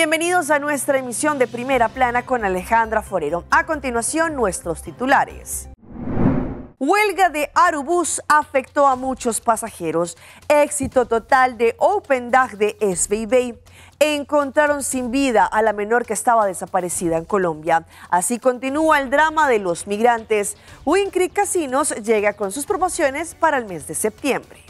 Bienvenidos a nuestra emisión de Primera Plana con Alejandra Forero. A continuación, nuestros titulares. Huelga de Aerobús afectó a muchos pasajeros. Éxito total de Open Dag de SBB. Encontraron sin vida a la menor que estaba desaparecida en Colombia. Así continúa el drama de los migrantes. Wincreek Casinos llega con sus promociones para el mes de septiembre.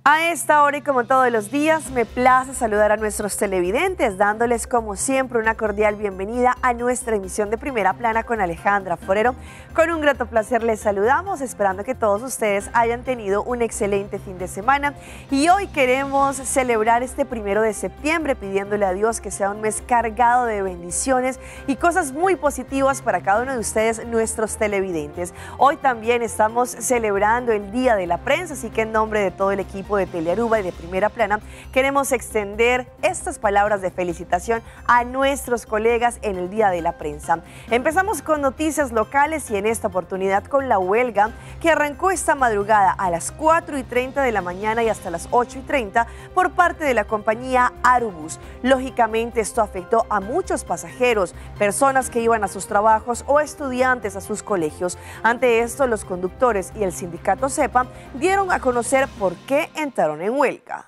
A esta hora y como todos los días, me place saludar a nuestros televidentes, dándoles como siempre una cordial bienvenida a nuestra emisión de Primera Plana con Alejandra Forero. Con un grato placer les saludamos, esperando que todos ustedes hayan tenido un excelente fin de semana. Y hoy queremos celebrar este 1 de septiembre, pidiéndole a Dios que sea un mes cargado de bendiciones y cosas muy positivas para cada uno de ustedes, nuestros televidentes. Hoy también estamos celebrando el Día de la Prensa, así que en nombre de todo el equipo de Telearuba y de Primera Plana, queremos extender estas palabras de felicitación a nuestros colegas en el Día de la Prensa. Empezamos con noticias locales y en esta oportunidad con la huelga que arrancó esta madrugada a las 4:30 de la mañana y hasta las 8:30 por parte de la compañía Aerobús. Lógicamente esto afectó a muchos pasajeros, personas que iban a sus trabajos o estudiantes a sus colegios. Ante esto, los conductores y el sindicato CEPA dieron a conocer por qué entraron en huelga.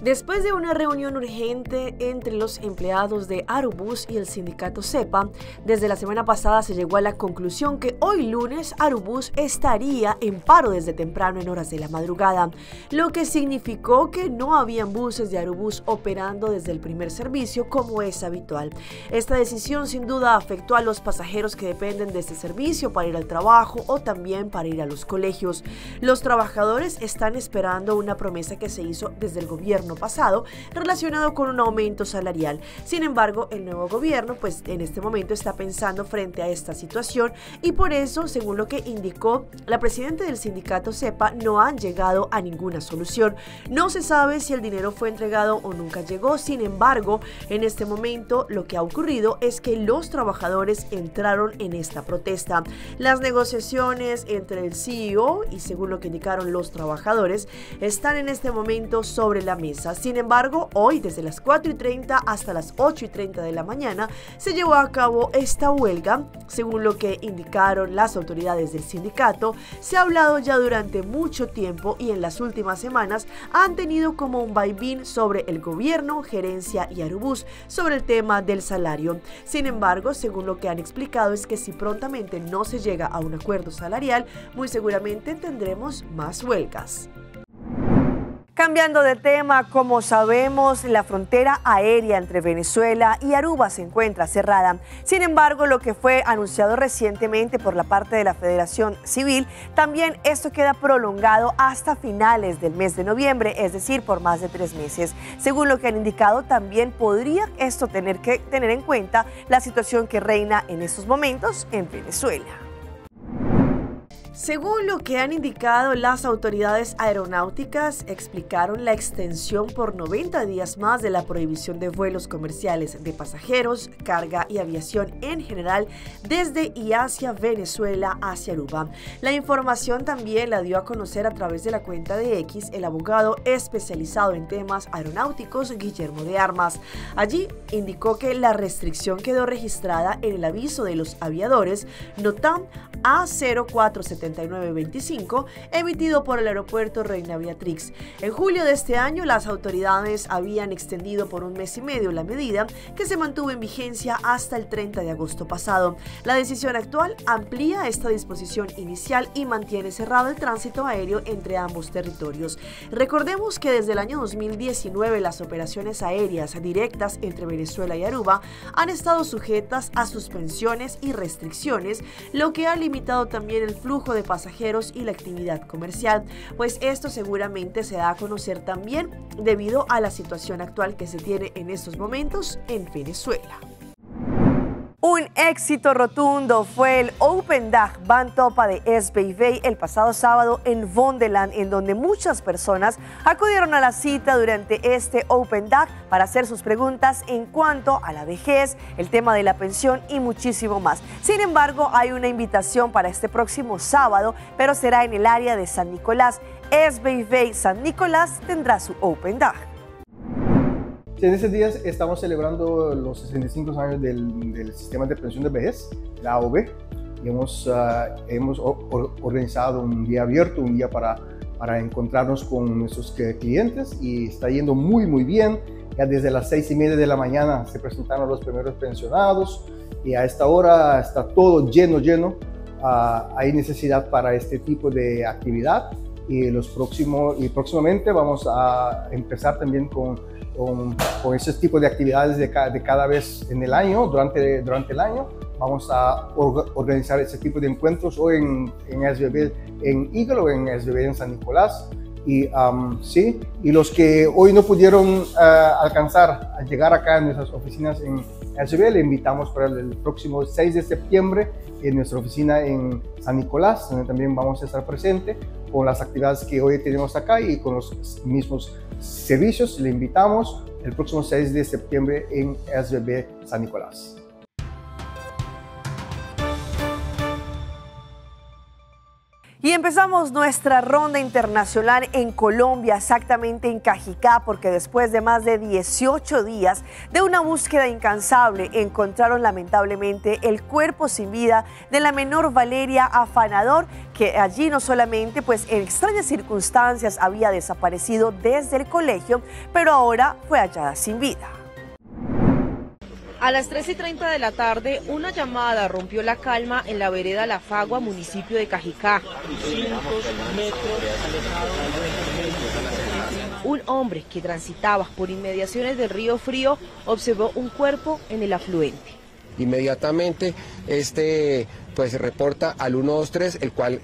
Después de una reunión urgente entre los empleados de Aerobús y el sindicato CEPA, desde la semana pasada se llegó a la conclusión que hoy lunes Aerobús estaría en paro desde temprano en horas de la madrugada, lo que significó que no habían buses de Aerobús operando desde el primer servicio como es habitual. Esta decisión sin duda afectó a los pasajeros que dependen de este servicio para ir al trabajo o también para ir a los colegios. Los trabajadores están esperando una promesa que se hizo desde el gobierno pasado relacionado con un aumento salarial. Sin embargo, el nuevo gobierno pues en este momento está pensando frente a esta situación y por eso, según lo que indicó la presidenta del sindicato CEPA, no han llegado a ninguna solución. No se sabe si el dinero fue entregado o nunca llegó. Sin embargo, en este momento lo que ha ocurrido es que los trabajadores entraron en esta protesta. Las negociaciones entre el CEO y, según lo que indicaron los trabajadores, están en este momento sobre la mesa. Sin embargo, hoy desde las 4:30 hasta las 8:30 de la mañana se llevó a cabo esta huelga. Según lo que indicaron las autoridades del sindicato, se ha hablado ya durante mucho tiempo y en las últimas semanas han tenido como un vaivén sobre el gobierno, gerencia y Aerobús sobre el tema del salario. Sin embargo, según lo que han explicado es que si prontamente no se llega a un acuerdo salarial, muy seguramente tendremos más huelgas. Cambiando de tema, como sabemos, la frontera aérea entre Venezuela y Aruba se encuentra cerrada. Sin embargo, lo que fue anunciado recientemente por la parte de la Federación Civil, también esto queda prolongado hasta finales del mes de noviembre, es decir, por más de 3 meses. Según lo que han indicado, también podría esto tener que tener en cuenta la situación que reina en estos momentos en Venezuela. Según lo que han indicado las autoridades aeronáuticas, explicaron la extensión por 90 días más de la prohibición de vuelos comerciales de pasajeros, carga y aviación en general desde y hacia Venezuela hacia Aruba. La información también la dio a conocer a través de la cuenta de X el abogado especializado en temas aeronáuticos Guillermo de Armas. Allí indicó que la restricción quedó registrada en el aviso de los aviadores NOTAM A047925 emitido por el aeropuerto Reina Beatrix. En julio de este año, las autoridades habían extendido por 1 mes y medio la medida, que se mantuvo en vigencia hasta el 30 de agosto pasado. La decisión actual amplía esta disposición inicial y mantiene cerrado el tránsito aéreo entre ambos territorios. Recordemos que desde el año 2019 las operaciones aéreas directas entre Venezuela y Aruba han estado sujetas a suspensiones y restricciones, lo que ha limitado también el flujo de pasajeros y la actividad comercial, pues esto seguramente se da a conocer también debido a la situación actual que se tiene en estos momentos en Venezuela. Un éxito rotundo fue el Open Dag Van Topa de SBB el pasado sábado en Vondelland, en donde muchas personas acudieron a la cita durante este Open Dag para hacer sus preguntas en cuanto a la vejez, el tema de la pensión y muchísimo más. Sin embargo, hay una invitación para este próximo sábado, pero será en el área de San Nicolás. SBB San Nicolás tendrá su Open Dag. Sí, en estos días estamos celebrando los 65 años del sistema de pensión de vejez, la AOV, y hemos organizado un día abierto, un día para encontrarnos con nuestros clientes, y está yendo muy bien. Ya desde las 6:30 de la mañana se presentaron los primeros pensionados y a esta hora está todo lleno. Hay necesidad para este tipo de actividad y próximamente vamos a empezar también con ese tipo de actividades de cada vez en el año, durante el año. Vamos a organizar ese tipo de encuentros hoy en SBB en Eagle o en SBB en San Nicolás. Y los que hoy no pudieron alcanzar a llegar acá en nuestras oficinas en SBB, le invitamos para el próximo 6 de septiembre en nuestra oficina en San Nicolás, donde también vamos a estar presentes con las actividades que hoy tenemos acá y con los mismos servicios. Le invitamos el próximo 6 de septiembre en SBB San Nicolás. Y empezamos nuestra ronda internacional en Colombia, exactamente en Cajicá, porque después de más de 18 días de una búsqueda incansable, encontraron lamentablemente el cuerpo sin vida de la menor Valeria Afanador, que allí no solamente pues en extrañas circunstancias había desaparecido desde el colegio, pero ahora fue hallada sin vida. A las 3:30 de la tarde, una llamada rompió la calma en la vereda La Fagua, municipio de Cajicá. Un hombre que transitaba por inmediaciones del Río Frío observó un cuerpo en el afluente. Inmediatamente pues reporta al 123, el cual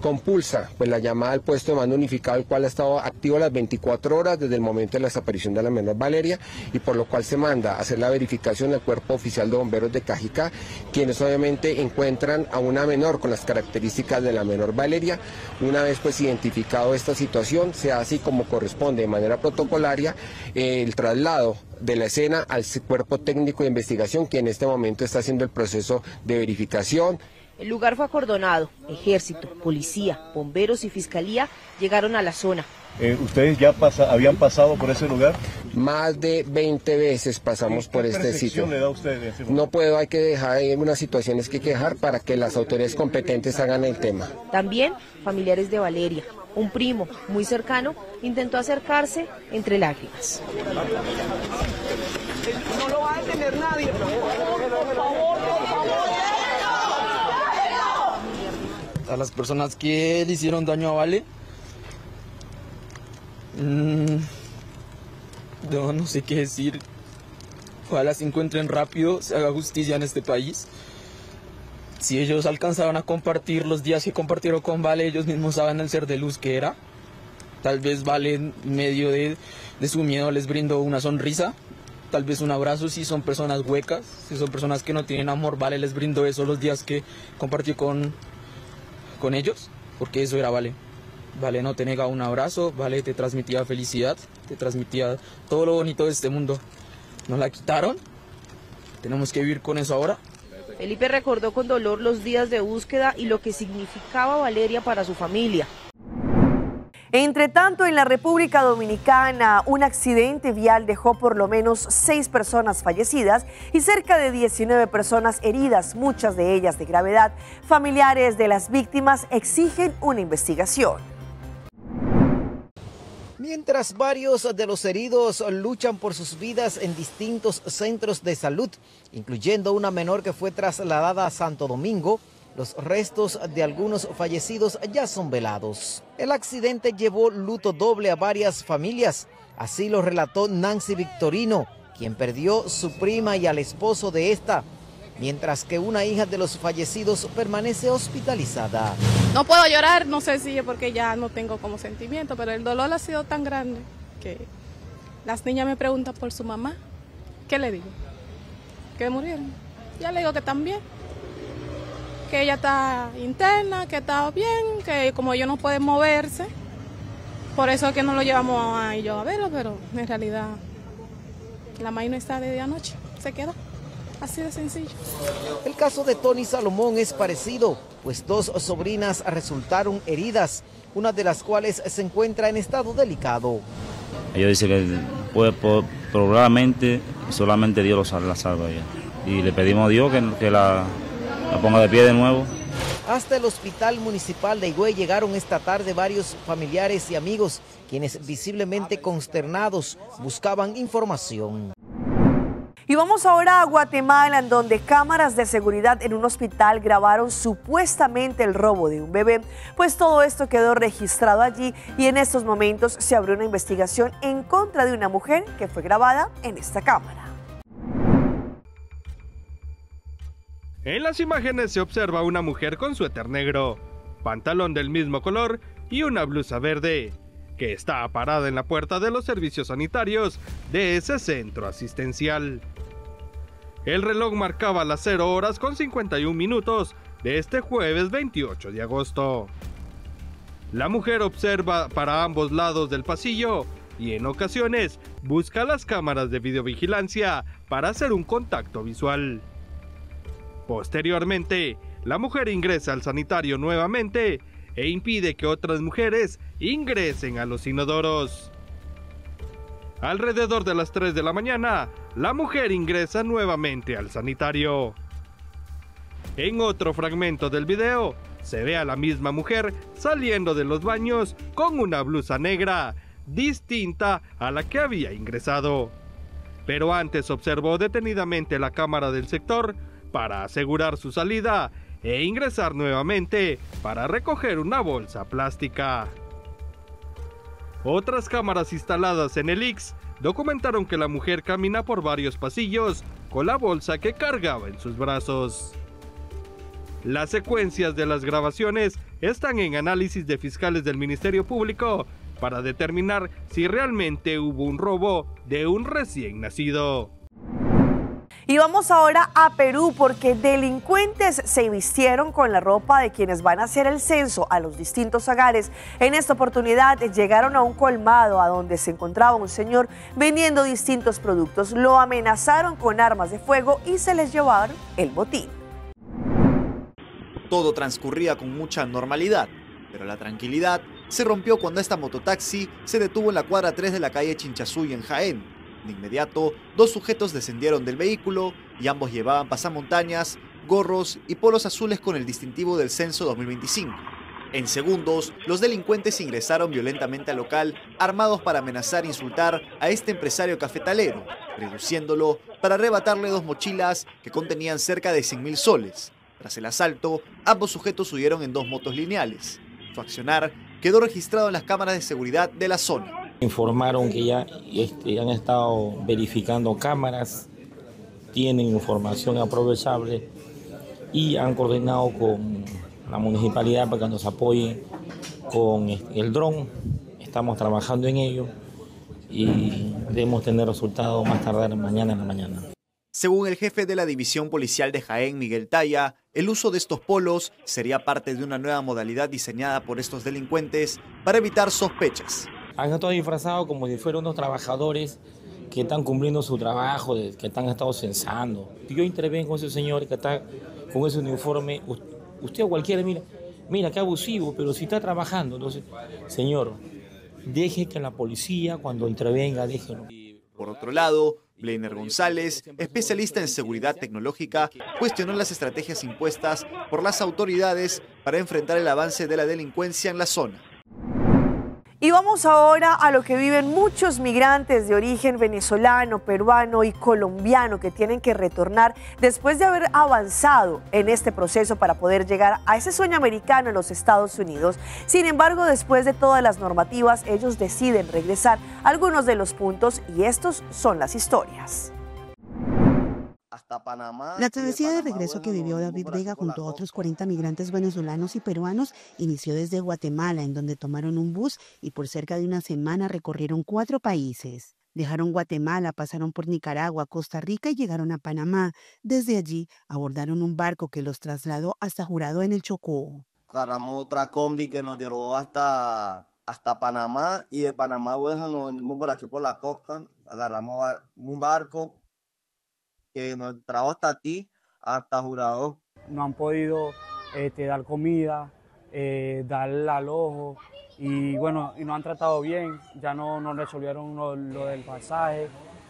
compulsa pues la llamada al puesto de mando unificado, el cual ha estado activo las 24 horas desde el momento de la desaparición de la menor Valeria, y por lo cual se manda a hacer la verificación del cuerpo oficial de bomberos de Cajicá, quienes obviamente encuentran a una menor con las características de la menor Valeria. Una vez pues identificado esta situación, se hace como corresponde de manera protocolaria el traslado de la escena al cuerpo técnico de investigación, que en este momento está haciendo el proceso de verificación. El lugar fue acordonado. Ejército, policía, bomberos y fiscalía llegaron a la zona. ¿Ustedes ya habían pasado por ese lugar? Más de 20 veces pasamos por este sitio. ¿Qué le da a usted? No puedo, hay que dejar, hay algunas situaciones que hay que dejar para que las autoridades competentes hagan el tema. También familiares de Valeria. Un primo muy cercano intentó acercarse entre lágrimas. No lo va a detener nadie. Por favor. A las personas que le hicieron daño a Vale, no sé qué decir. Ojalá se encuentren rápido, se haga justicia en este país. Si ellos alcanzaron a compartir los días que compartieron con Vale, ellos mismos saben el ser de luz que era. Tal vez Vale en medio de su miedo les brindó una sonrisa, tal vez un abrazo. Si son personas huecas, si son personas que no tienen amor, Vale les brindó eso los días que compartió con ellos, porque eso era Vale. Vale no te negaba un abrazo, Vale te transmitía felicidad, te transmitía todo lo bonito de este mundo. Nos la quitaron, tenemos que vivir con eso ahora. Felipe recordó con dolor los días de búsqueda y lo que significaba Valeria para su familia. Entre tanto, en la República Dominicana, un accidente vial dejó por lo menos 6 personas fallecidas y cerca de 19 personas heridas, muchas de ellas de gravedad. Familiares de las víctimas exigen una investigación. Mientras varios de los heridos luchan por sus vidas en distintos centros de salud, incluyendo una menor que fue trasladada a Santo Domingo, los restos de algunos fallecidos ya son velados. El accidente llevó luto doble a varias familias, así lo relató Nancy Victorino, quien perdió su prima y al esposo de esta, mientras que una hija de los fallecidos permanece hospitalizada. No puedo llorar, no sé si es porque ya no tengo como sentimiento, pero el dolor ha sido tan grande que las niñas me preguntan por su mamá. ¿Qué le digo? Que murieron. Ya le digo que también, que ella está interna, que está bien, que como ellos no pueden moverse, por eso es que no lo llevamos a ellos a verlo, pero en realidad la maíz no está desde anoche, se quedó. Así de sencillo. El caso de Tony Salomón es parecido, pues 2 sobrinas resultaron heridas, una de las cuales se encuentra en estado delicado. Ella dice que probablemente solamente Dios la salva a ella. Y le pedimos a Dios que la ponga de pie de nuevo. Hasta el Hospital Municipal de Higüey llegaron esta tarde varios familiares y amigos, quienes visiblemente consternados buscaban información. Y vamos ahora a Guatemala, en donde cámaras de seguridad en un hospital grabaron supuestamente el robo de un bebé. Pues todo esto quedó registrado allí y en estos momentos se abrió una investigación en contra de una mujer que fue grabada en esta cámara. En las imágenes se observa una mujer con suéter negro, pantalón del mismo color y una blusa verde, que está parada en la puerta de los servicios sanitarios de ese centro asistencial. El reloj marcaba las 0 horas con 51 minutos de este jueves 28 de agosto. La mujer observa para ambos lados del pasillo y en ocasiones busca las cámaras de videovigilancia para hacer un contacto visual. Posteriormente, la mujer ingresa al sanitario nuevamente e impide que otras mujeres ingresen a los inodoros. Alrededor de las 3 de la mañana, la mujer ingresa nuevamente al sanitario. En otro fragmento del video, se ve a la misma mujer saliendo de los baños con una blusa negra, distinta a la que había ingresado. Pero antes observó detenidamente la cámara del sector para asegurar su salida e ingresar nuevamente para recoger una bolsa plástica. Otras cámaras instaladas en el ICS documentaron que la mujer camina por varios pasillos con la bolsa que cargaba en sus brazos. Las secuencias de las grabaciones están en análisis de fiscales del Ministerio Público para determinar si realmente hubo un robo de un recién nacido. Y vamos ahora a Perú, porque delincuentes se vistieron con la ropa de quienes van a hacer el censo a los distintos hogares. En esta oportunidad llegaron a un colmado a donde se encontraba un señor vendiendo distintos productos. Lo amenazaron con armas de fuego y se les llevaron el botín. Todo transcurría con mucha normalidad, pero la tranquilidad se rompió cuando esta mototaxi se detuvo en la cuadra 3 de la calle Chinchazúy en Jaén. De inmediato, dos sujetos descendieron del vehículo y ambos llevaban pasamontañas, gorros y polos azules con el distintivo del censo 2025. En segundos, los delincuentes ingresaron violentamente al local, armados para amenazar e insultar a este empresario cafetalero, reduciéndolo para arrebatarle 2 mochilas que contenían cerca de 100.000 soles. Tras el asalto, ambos sujetos huyeron en 2 motos lineales. Su accionar quedó registrado en las cámaras de seguridad de la zona. Informaron que ya han estado verificando cámaras, tienen información aprovechable y han coordinado con la municipalidad para que nos apoyen con el dron. Estamos trabajando en ello y debemos tener resultados más tardar mañana en la mañana. Según el jefe de la División Policial de Jaén, Miguel Talla, el uso de estos polos sería parte de una nueva modalidad diseñada por estos delincuentes para evitar sospechas. Han estado disfrazados como si fueran unos trabajadores que están cumpliendo su trabajo, que han estado censando. Yo intervengo con ese señor que está con ese uniforme. Usted o cualquiera, mira qué abusivo, pero si está trabajando. Entonces, señor, deje que la policía cuando intervenga, déjelo. Por otro lado, Bleiner González, especialista en seguridad tecnológica, cuestionó las estrategias impuestas por las autoridades para enfrentar el avance de la delincuencia en la zona. Y vamos ahora a lo que viven muchos migrantes de origen venezolano, peruano y colombiano que tienen que retornar después de haber avanzado en este proceso para poder llegar a ese sueño americano en los Estados Unidos. Sin embargo, después de todas las normativas, ellos deciden regresar a algunos de los puntos y estos son las historias. La travesía de regreso que vivió David Vega junto a otros 40 migrantes venezolanos y peruanos inició desde Guatemala, en donde tomaron un bus y por cerca de una semana recorrieron 4 países. Dejaron Guatemala, pasaron por Nicaragua, Costa Rica y llegaron a Panamá. Desde allí abordaron un barco que los trasladó hasta Jurado en el Chocó. Agarramos otra combi que nos llevó hasta Panamá y de Panamá nos venimos por aquí por la costa. Agarramos un barco que nos trajo hasta aquí, hasta Jurado. No han podido dar comida, dar alojo y bueno, y nos han tratado bien, ya no resolvieron lo del pasaje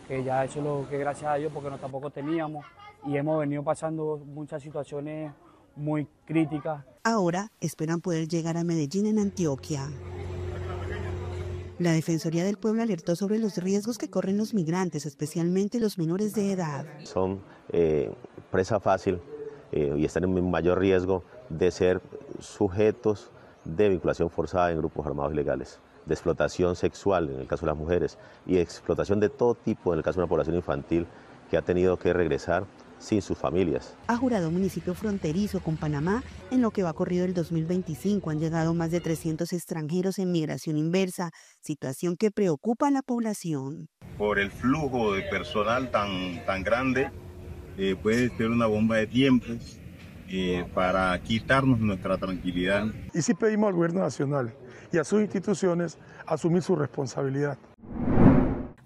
que ya eso es lo que gracias a Dios, porque no tampoco teníamos, y hemos venido pasando muchas situaciones muy críticas. Ahora esperan poder llegar a Medellín, en Antioquia. La Defensoría del Pueblo alertó sobre los riesgos que corren los migrantes, especialmente los menores de edad. Son presa fácil y están en mayor riesgo de ser sujetos de vinculación forzada en grupos armados ilegales, de explotación sexual en el caso de las mujeres y de explotación de todo tipo en el caso de una población infantil que ha tenido que regresar sin sus familias. Ha jurado municipio fronterizo con Panamá. En lo que va corrido el 2025 han llegado más de 300 extranjeros en migración inversa, situación que preocupa a la población. Por el flujo de personal tan grande, puede ser una bomba de tiempo para quitarnos nuestra tranquilidad. Y sí pedimos al gobierno nacional y a sus instituciones asumir su responsabilidad.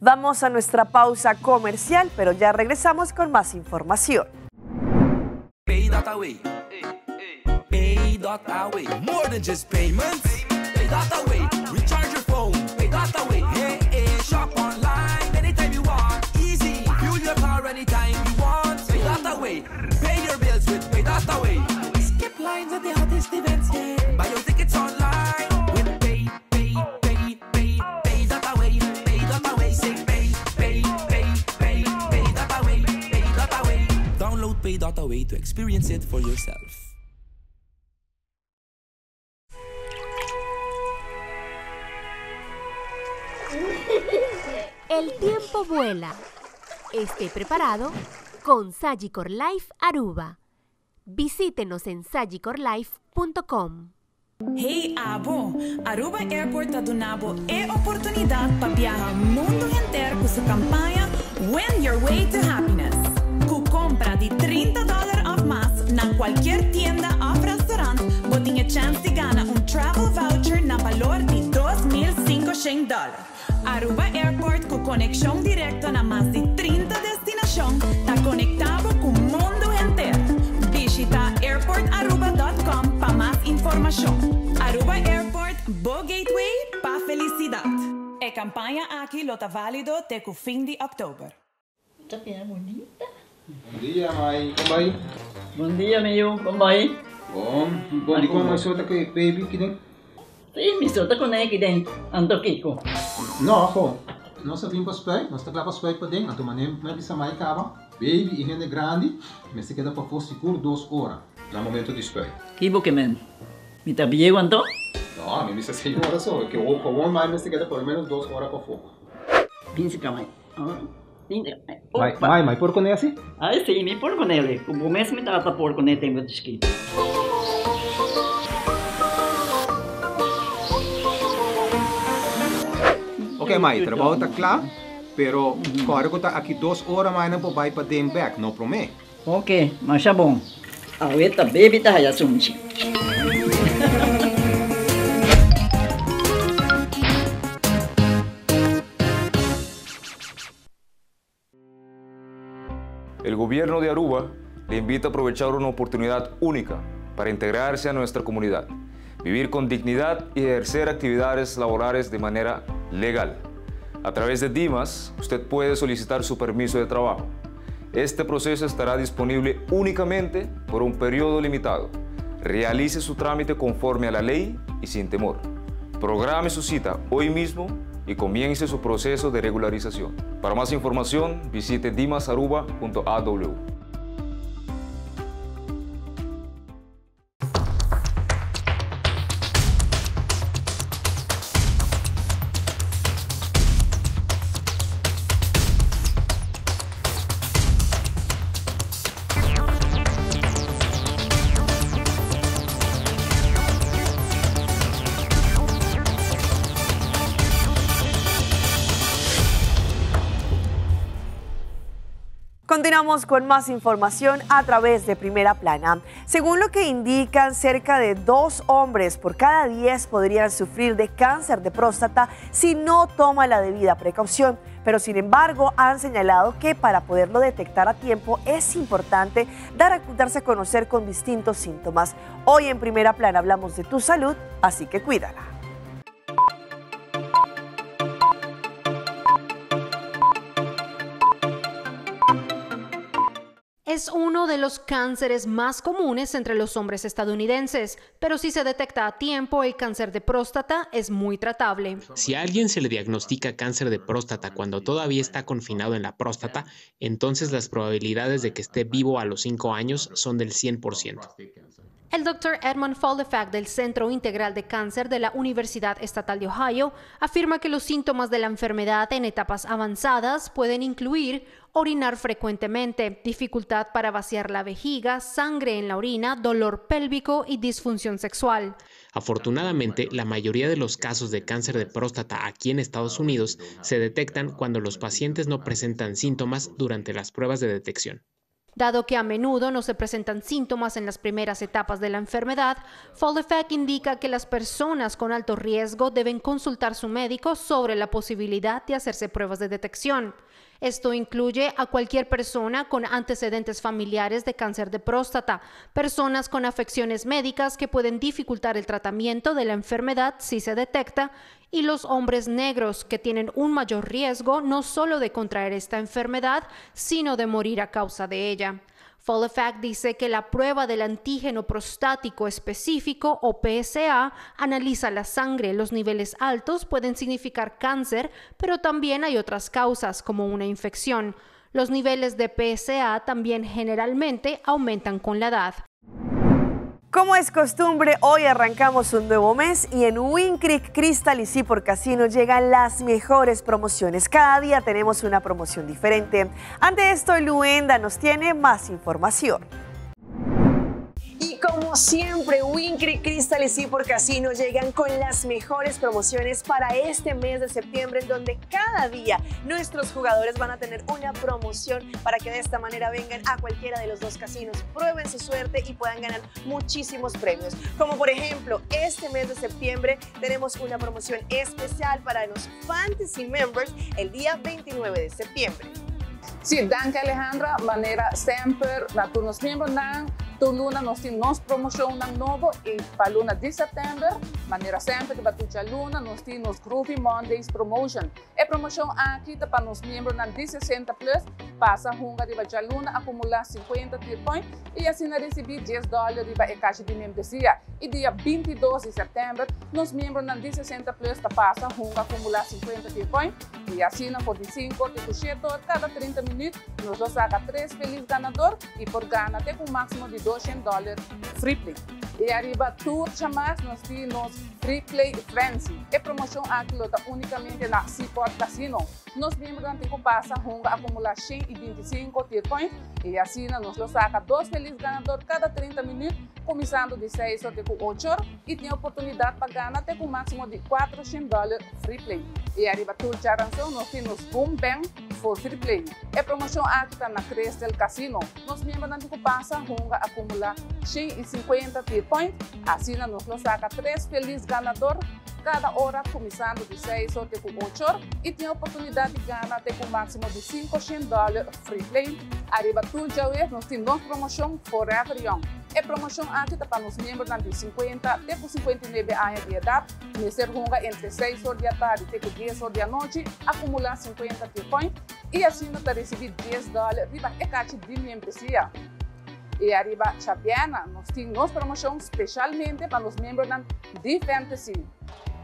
Vamos a nuestra pausa comercial, pero ya regresamos con más información. Pay.away. Pay.away. More than just payments. Pay.away. Recharge your phone. Pay.away. Hey, hey, shop online anytime you want. Easy. Fuel your car anytime you want. Pay.away. Pay your bills with Pay.away. Skip lines at the hottest events. Yeah. Buy your tickets online. Pay.away to experience it for yourself. El tiempo vuela. Esté preparado con Sagicor Life Aruba. Visítenos en sagicorlife.com. Hey Abo, Aruba Airport adunabo é oportunidade para viajar mundo inteiro com sua campanha Win Your Way to Happiness. Com compra de $30 off más na qualquer tienda ou restaurante, você tem a chance de ganhar travel voucher na valor de $2,500. Aruba Airport com conexão direta na mais de 30 destinações, está conectado com o mundo inteiro. Visita airportaruba.com para mais informação. Aruba Airport, Bo Gateway para felicidade. A campanha aqui está válido até o fim de outubro. Esta piel bonita. Bom dia, mãe. Como vai? Bom dia, meu. Como vai? Bom dia, como você está aqui, baby, aqui dentro? Sim, me solta com aqui dentro. Ando Kiko. Não, pô. Nós vimos para os pés, nós estamos lá para os pés para dentro. Então, mané, não é que mãe acaba. Baby e rende grande, mas se queda para for seguro 2 horas. No momento de espera. Kibo que men. Me está bien cuánto? No, a mí me dice 6 horas solo, que o mais se queda por lo menos 2 horas para fogo. Pince camay. Mãe, por con esse? Ah, sim, me por com ele. Como mesmo me trata por com ele tem muito escrito. Ok, mãe, trabalho está claro, pero agora que está aqui 2 horas mais não pode ir para dentro back, não promete? Ok, mas é bom. Ahorita baby tá já sunchi. El gobierno de Aruba le invita a aprovechar una oportunidad única para integrarse a nuestra comunidad, vivir con dignidad y ejercer actividades laborales de manera legal. A través de Dimas, usted puede solicitar su permiso de trabajo. Este proceso estará disponible únicamente por un periodo limitado. Realice su trámite conforme a la ley y sin temor. Programe su cita hoy mismo y comience su proceso de regularización. Para más información, visite dimasaruba.aw. Continuamos con más información a través de Primera Plana. Según lo que indican, cerca de 2 hombres por cada 10 podrían sufrir de cáncer de próstata si no toma la debida precaución. Pero sin embargo, han señalado que para poderlo detectar a tiempo es importante darse a conocer con distintos síntomas. Hoy en Primera Plana hablamos de tu salud, así que cuídala. Es uno de los cánceres más comunes entre los hombres estadounidenses, pero si se detecta a tiempo, el cáncer de próstata es muy tratable. Si a alguien se le diagnostica cáncer de próstata cuando todavía está confinado en la próstata, entonces las probabilidades de que esté vivo a los 5 años son del 100%. El Dr. Edmund Foldefack del Centro Integral de Cáncer de la Universidad Estatal de Ohio afirma que los síntomas de la enfermedad en etapas avanzadas pueden incluir orinar frecuentemente, dificultad para vaciar la vejiga, sangre en la orina, dolor pélvico y disfunción sexual. Afortunadamente, la mayoría de los casos de cáncer de próstata aquí en Estados Unidos se detectan cuando los pacientes no presentan síntomas durante las pruebas de detección. Dado que a menudo no se presentan síntomas en las primeras etapas de la enfermedad, Foldefack indica que las personas con alto riesgo deben consultar a su médico sobre la posibilidad de hacerse pruebas de detección. Esto incluye a cualquier persona con antecedentes familiares de cáncer de próstata, personas con afecciones médicas que pueden dificultar el tratamiento de la enfermedad si se detecta, y los hombres negros que tienen un mayor riesgo no solo de contraer esta enfermedad, sino de morir a causa de ella. Foldefack dice que la prueba del antígeno prostático específico o PSA analiza la sangre. Los niveles altos pueden significar cáncer, pero también hay otras causas como una infección. Los niveles de PSA también generalmente aumentan con la edad. Como es costumbre, hoy arrancamos un nuevo mes y en Wynn Creek Crystal y Seaport Casino llegan las mejores promociones. Cada día tenemos una promoción diferente. Ante esto, Luenda nos tiene más información. Y como siempre, Wynn Creek Crystal y Seaport Casino llegan con las mejores promociones para este mes de septiembre, en donde cada día nuestros jugadores van a tener una promoción para que de esta manera vengan a cualquiera de los dos casinos, prueben su suerte y puedan ganar muchísimos premios. Como por ejemplo, este mes de septiembre tenemos una promoción especial para los Fantasy Members el día 29 de septiembre. Sí, danke Alejandra, manera sempre na turnos membros nan tuluna nos temos promoção nan novo e para luna de setembro, maneira sempre de batucha luna nos temos Groovy Mondays promotion. É promoção aqui para nos membros nan de 60 plus, passa hunga de batucha luna acumular 50 tier point e assim receber $10 de a caixa de membresia. E dia 22 de setembro, nos membros nan de 60 plus passa hunga acumular 50 tier point e assim por 5% cada 30 minutos nos saca 3 feliz ganador e por gana tem um máximo de $200 free play. E arriba tu chamas nós temos free play frenzy. É promoção aqui unicamente na Seaport Casino. Nos membros antigos passa hunga acumular 125 tier point e assim nos saca 2 feliz ganador cada 30 minutos, começando de 6 até 8 horas e tem oportunidade para ganhar até com máximo de $400 free play. E arriba tu charanção nós temos Boom Bang for free play. É promoção aqui na Crystal Casino. Nos membros antigos passa hunga acumular 150 tier point, assim nos saca 3 feliz ganador cada hora, começando de 6 até 8 horas e tem a oportunidade de ganhar até com máximo de $500 free play. Arriba tu já nós temos promoção Forever Young. É promoção aqui para os membros de 50 até 59 anos de idade, nesse hunga entre 6 horas da tarde até 10 horas da noite, acumular 50 tier point e assim nós receber $10 riba e caixa de membresia. E arriba Chapiana, nós temos promoção especialmente para os membros de Fantasy.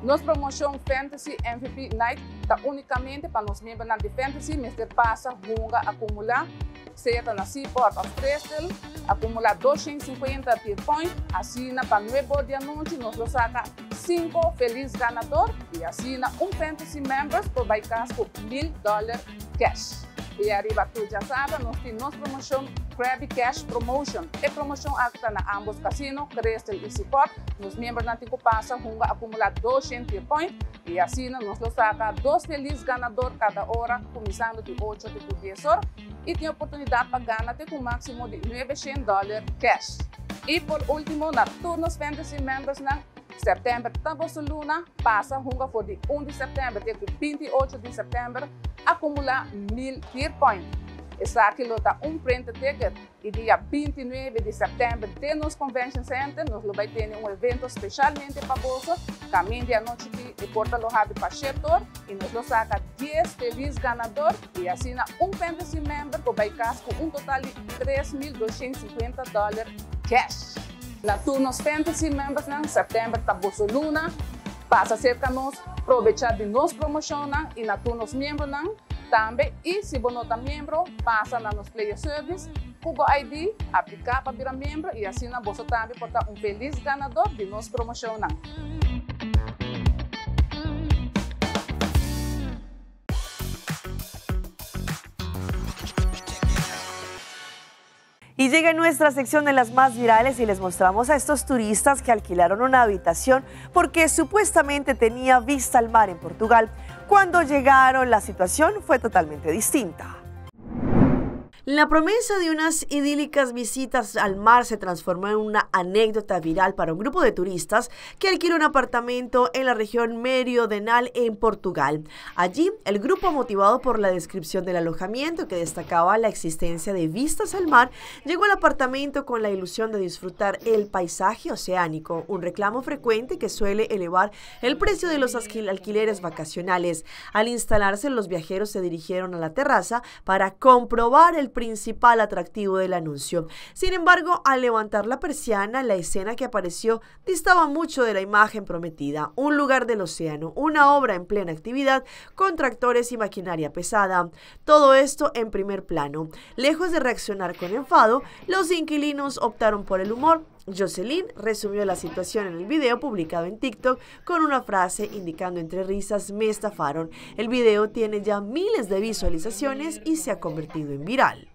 Nossa promoção Fantasy MVP Night está unicamente para os membros de Fantasy, mas passa hunga acumular, seja na Seaport of Crystal, acumular 250 tier point, assina para 9 horas da noite, nós saca 5 feliz ganador e assina Fantasy Members por baixar com $1000 cash. E arriba tu já sabe, nós temos promoção Krabby Cash Promotion. É promoção aqui na ambos casinos, Crystal e Seaport. Nos membros antigos passa hunga acumular 200 tier point e assim nos saca 2 feliz ganador cada hora, começando de 8 até 10 horas e tem oportunidade para ganhar até com máximo de $900 cash. E por último, na turnos Fantasy Members na setembro, também luna passa hunga for de 1 de setembro até 28 de setembro, acumular 1000 tier point. está aqui lota print ticket e dia 29 de setembro tem nos Convention Center, nós vai ter evento especialmente para bolsa, caminho de noite de porta alojado para setor e nós saca 10 felizes ganador e assina fantasy member que vai casar com total de $3.250 cash. Na turnos fantasy members em setembro tá bolsa luna, passa cerca nós aproveitar de nos promoção e na turnos membros também, e se você não é membro, passa na nos Player Service, Google ID, aplicar para virar membro e assim você também pode estar feliz ganador de nossa promoção. Y llega nuestra sección de las más virales y les mostramos a estos turistas que alquilaron una habitación porque supuestamente tenía vista al mar en Portugal. Cuando llegaron, la situación fue totalmente distinta. La promesa de unas idílicas visitas al mar se transformó en una anécdota viral para un grupo de turistas que alquiló un apartamento en la región meridional en Portugal. Allí, el grupo, motivado por la descripción del alojamiento que destacaba la existencia de vistas al mar, llegó al apartamento con la ilusión de disfrutar el paisaje oceánico, un reclamo frecuente que suele elevar el precio de los alquileres vacacionales. Al instalarse, los viajeros se dirigieron a la terraza para comprobar el principal atractivo del anuncio. Sin embargo, al levantar la persiana, la escena que apareció distaba mucho de la imagen prometida. Un lugar del océano, una obra en plena actividad, con tractores y maquinaria pesada. Todo esto en primer plano. Lejos de reaccionar con enfado, los inquilinos optaron por el humor. Jocelyn resumió la situación en el video publicado en TikTok con una frase indicando entre risas: "Me estafaron". El video tiene ya miles de visualizaciones y se ha convertido en viral.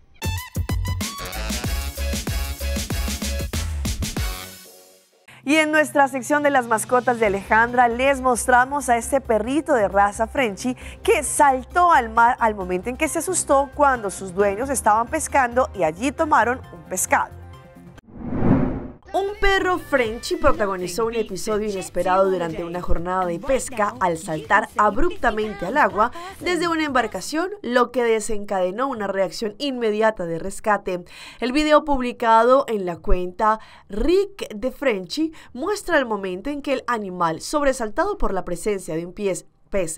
Y en nuestra sección de las mascotas de Alejandra les mostramos a este perrito de raza Frenchie que saltó al mar al momento en que se asustó cuando sus dueños estaban pescando y allí tomaron un pescado. Un perro Frenchie protagonizó un episodio inesperado durante una jornada de pesca al saltar abruptamente al agua desde una embarcación, lo que desencadenó una reacción inmediata de rescate. El video publicado en la cuenta Rick de Frenchie muestra el momento en que el animal, sobresaltado por la presencia de un pez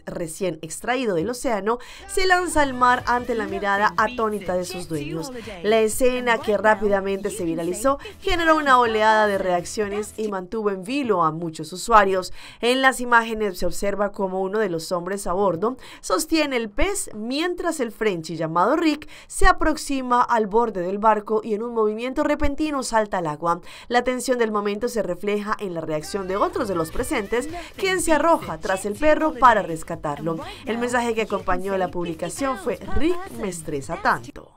recién extraído del océano, se lanza al mar ante la mirada atónita de sus dueños. La escena, que rápidamente se viralizó, generó una oleada de reacciones y mantuvo en vilo a muchos usuarios. En las imágenes se observa como uno de los hombres a bordo sostiene el pez mientras el Frenchie llamado Rick se aproxima al borde del barco y en un movimiento repentino salta al agua. La tensión del momento se refleja en la reacción de otros de los presentes, quien se arroja tras el perro para rescatarlo. El mensaje que acompañó la publicación fue: "Rick me estresa tanto".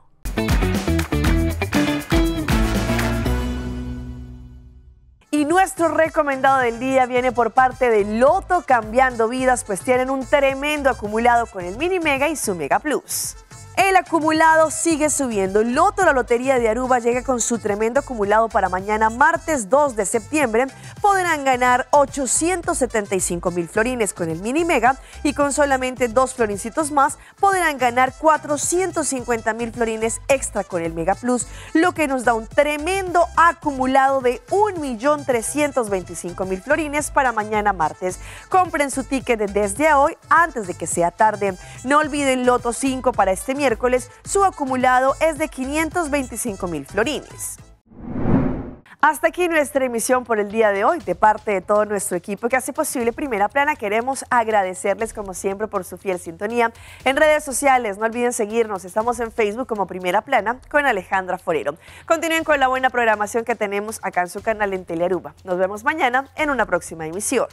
Y nuestro recomendado del día viene por parte de Loto Cambiando Vidas, pues tienen un tremendo acumulado con el Mini Mega y su Mega Plus. El acumulado sigue subiendo. Loto, la Lotería de Aruba, llega con su tremendo acumulado para mañana, martes 2 de septiembre. Podrán ganar 875.000 florines con el Mini Mega y con solamente 2 florincitos más podrán ganar 450.000 florines extra con el Mega Plus, lo que nos da un tremendo acumulado de 1.325.000 florines para mañana martes. Compren su ticket desde hoy antes de que sea tarde. No olviden Loto 5 para este miércoles. Su acumulado es de 525.000 florines. Hasta aquí nuestra emisión por el día de hoy. De parte de todo nuestro equipo que hace posible Primera Plana, queremos agradecerles como siempre por su fiel sintonía. En redes sociales no olviden seguirnos. Estamos en Facebook como Primera Plana con Alejandra Forero. Continúen con la buena programación que tenemos acá en su canal en Telearuba. Nos vemos mañana en una próxima emisión.